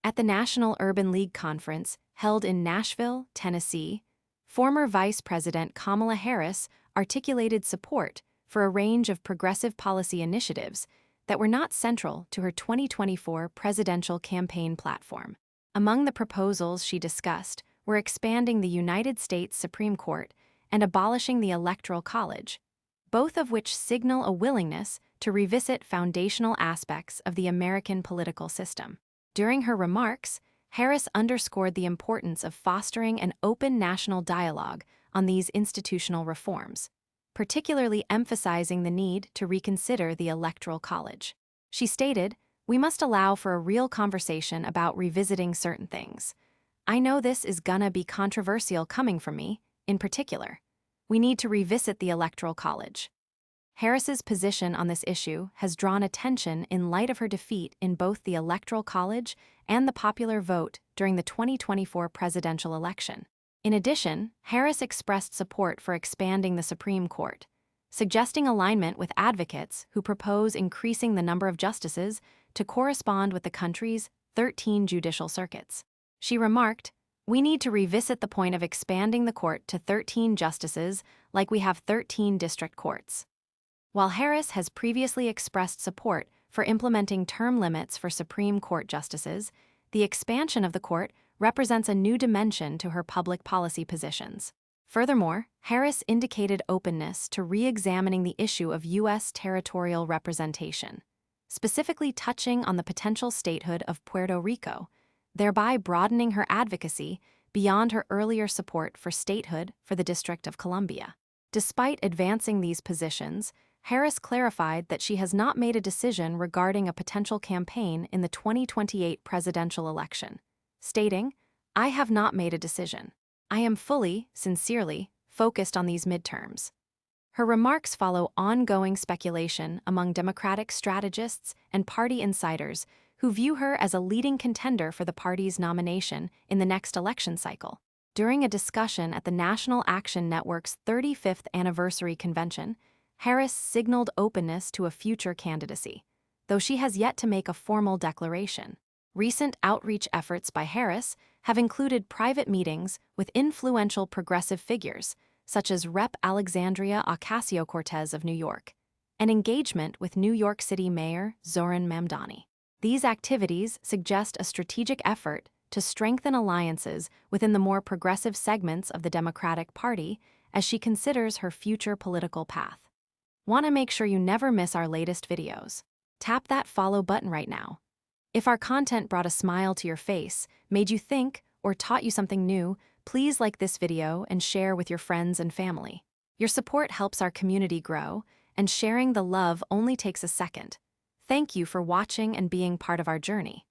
At the National Urban League Conference, held in Nashville, Tennessee, former Vice President Kamala Harris articulated support for a range of progressive policy initiatives that were not central to her 2024 presidential campaign platform. Among the proposals she discussed were expanding the United States Supreme Court and abolishing the Electoral College, both of which signal a willingness to revisit foundational aspects of the American political system. During her remarks, Harris underscored the importance of fostering an open national dialogue on these institutional reforms, particularly emphasizing the need to reconsider the Electoral College. She stated, "We must allow for a real conversation about revisiting certain things. I know this is gonna be controversial coming from me, in particular. We need to revisit the Electoral College." Harris's position on this issue has drawn attention in light of her defeat in both the Electoral College and the popular vote during the 2024 presidential election. In addition, Harris expressed support for expanding the Supreme Court, suggesting alignment with advocates who propose increasing the number of justices to correspond with the country's 13 judicial circuits. She remarked, "We need to revisit the point of expanding the court to 13 justices like we have 13 district courts." While Harris has previously expressed support for implementing term limits for Supreme Court justices, the expansion of the court represents a new dimension to her public policy positions. Furthermore, Harris indicated openness to re-examining the issue of U.S. territorial representation, specifically touching on the potential statehood of Puerto Rico, thereby broadening her advocacy beyond her earlier support for statehood for the District of Columbia. Despite advancing these positions, Harris clarified that she has not made a decision regarding a potential campaign in the 2028 presidential election, stating, "I have not made a decision. I am fully, sincerely, focused on these midterms." Her remarks follow ongoing speculation among Democratic strategists and party insiders who view her as a leading contender for the party's nomination in the next election cycle. During a discussion at the National Action Network's 35th anniversary convention, Harris signaled openness to a future candidacy, though she has yet to make a formal declaration. Recent outreach efforts by Harris have included private meetings with influential progressive figures, such as Rep. Alexandria Ocasio-Cortez of New York, and engagement with New York City Mayor Zohran Mamdani. These activities suggest a strategic effort to strengthen alliances within the more progressive segments of the Democratic Party as she considers her future political path. Want to make sure you never miss our latest videos? Tap that follow button right now. If our content brought a smile to your face, made you think, or taught you something new, please like this video and share with your friends and family. Your support helps our community grow, and sharing the love only takes a second. Thank you for watching and being part of our journey.